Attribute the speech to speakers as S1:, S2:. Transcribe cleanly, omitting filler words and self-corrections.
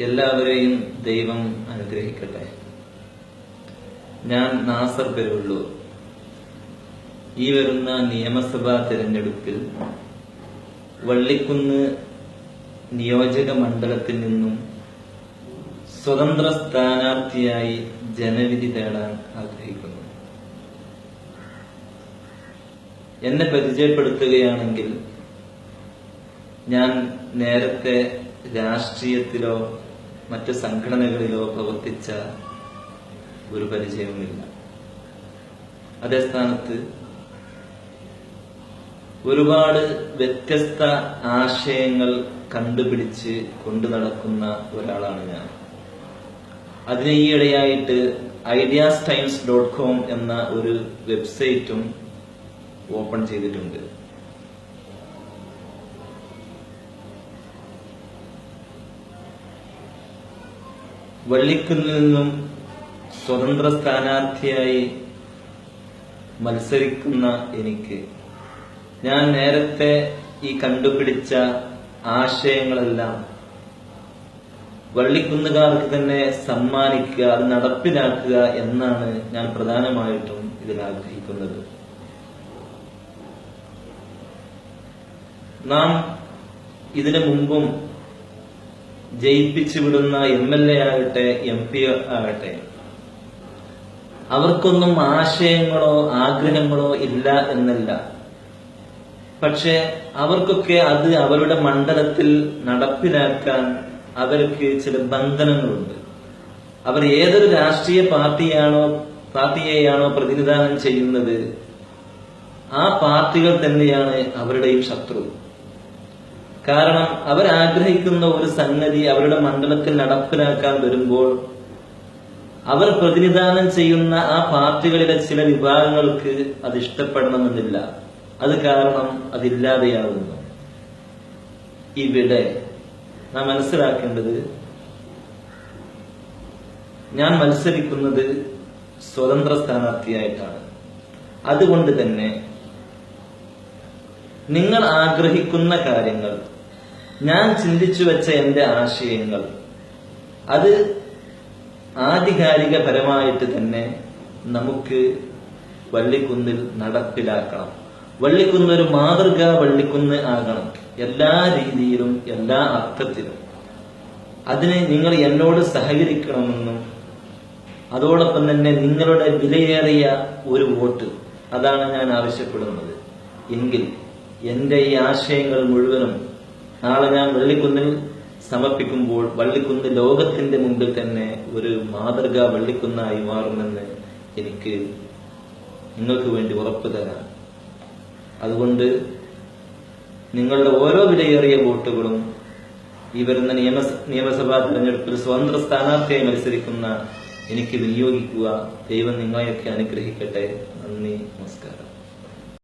S1: എല്ലാവരെയും ദൈവം അനുഗ്രഹിക്കട്ടെ. ഞാൻ നാസർ പെരുവള്ളൂർ. ഈ വരുന്ന നിയമസഭാ തെരഞ്ഞെടുപ്പിൽ വള്ളിക്കുന്ന് നിയോജക മണ്ഡലത്തിൽ നിന്നും സ്വതന്ത്ര സ്ഥാനാർത്ഥിയായി ജനവിധി തേടാൻ ആഗ്രഹിക്കുന്നു. എന്നെ പരിചയപ്പെടുത്തുകയാണെങ്കിൽ ഞാൻ നേരത്തെ രാഷ്ട്രീയത്തിലോ മറ്റ് സംഘടനകളിലോ പ്രവർത്തിച്ച ഒരു പരിചയവുമില്ല. അതേ സ്ഥാനത്ത് ഒരുപാട് വ്യത്യസ്ത ആശയങ്ങൾ കണ്ടുപിടിച്ച് കൊണ്ടു നടക്കുന്ന ഒരാളാണ് ഞാൻ. അതിന് ഈയിടെയായിട്ട് ideastimes.com എന്ന ഒരു വെബ്സൈറ്റും ഓപ്പൺ ചെയ്തിട്ടുണ്ട്. വള്ളിക്കുന്നിൽ നിന്നും സ്വതന്ത്ര സ്ഥാനാർത്ഥിയായി മത്സരിക്കുന്ന എനിക്ക് ഞാൻ നേരത്തെ ഈ കണ്ടുപിടിച്ച ആശയങ്ങളെല്ലാം വള്ളിക്കുന്നുകാർക്ക് തന്നെ സമ്മാനിക്കുക, അത് നടപ്പിലാക്കുക എന്നാണ് ഞാൻ പ്രധാനമായിട്ടും ഇതിൽ ആഗ്രഹിക്കുന്നത്. നാം ഇതിനു മുമ്പും ജയിപ്പിച്ചു വിടുന്ന MLA ആകട്ടെ MP ആകട്ടെ, അവർക്കൊന്നും ആശയങ്ങളോ ആഗ്രഹങ്ങളോ ഇല്ല എന്നല്ല. പക്ഷെ അവർക്കൊക്കെ അത് അവരുടെ മണ്ഡലത്തിൽ നടപ്പിലാക്കാൻ അവർക്ക് ചില ബന്ധനങ്ങളുണ്ട്. അവർ ഏതൊരു രാഷ്ട്രീയ പാർട്ടിയെയാണോ പ്രതിനിധാനം ചെയ്യുന്നത്, ആ പാർട്ടികൾ തന്നെയാണ് അവരുടെയും ശത്രു. കാരണം അവരാഗ്രഹിക്കുന്ന ഒരു സംഗതി അവരുടെ മണ്ഡലത്തിൽ നടപ്പിലാക്കാൻ വരുമ്പോൾ അവർ പ്രതിനിധാനം ചെയ്യുന്ന ആ പാർട്ടികളിലെ ചില വിഭാഗങ്ങൾക്ക് അത് ഇഷ്ടപ്പെടണമെന്നില്ല. അത് കാരണം അതില്ലാതെയാകുന്നു. ഇവിടെ നാം മനസ്സിലാക്കേണ്ടത്, ഞാൻ മത്സരിക്കുന്നത് സ്വതന്ത്ര സ്ഥാനാർത്ഥിയായിട്ടാണ്. അതുകൊണ്ട് തന്നെ നിങ്ങൾ ആഗ്രഹിക്കുന്ന കാര്യങ്ങൾ, ഞാൻ ചിന്തിച്ചു വെച്ച എന്റെ ആശയങ്ങൾ, അത് ആധികാരികപരമായിട്ട് തന്നെ നമുക്ക് വള്ളിക്കുന്നിൽ നടപ്പിലാക്കണം. വള്ളിക്കുന്ന് ഒരു മാതൃകാ വള്ളിക്കുന്ന് ആകണം, എല്ലാ രീതിയിലും എല്ലാ അർത്ഥത്തിലും. അതിന് നിങ്ങൾ എന്നോട് സഹകരിക്കണമെന്നും അതോടൊപ്പം തന്നെ നിങ്ങളുടെ വിലയേറിയ ഒരു വോട്ട്, അതാണ് ഞാൻ ആവശ്യപ്പെടുന്നത്. എങ്കിൽ എന്റെ ഈ ആശയങ്ങൾ മുഴുവനും നാളെ ഞാൻ വള്ളിക്കുന്നിൽ സമർപ്പിക്കുമ്പോൾ വള്ളിക്കുന്ന് ലോകത്തിന്റെ മുമ്പിൽ തന്നെ ഒരു മാതൃകാ വള്ളിക്കുന്നായി മാറുമെന്ന് എനിക്ക് നിങ്ങൾക്ക് വേണ്ടി ഉറപ്പു തരാം. അതുകൊണ്ട് നിങ്ങളുടെ ഓരോ വിലയേറിയ വോട്ടുകളും ഈ വരുന്ന നിയമസഭാ തെരഞ്ഞെടുപ്പിൽ സ്വതന്ത്ര സ്ഥാനാർത്ഥിയായി മത്സരിക്കുന്ന എനിക്ക് വിനിയോഗിക്കുക. ദൈവം നിങ്ങളെയൊക്കെ അനുഗ്രഹിക്കട്ടെ. നന്ദി, നമസ്കാരം.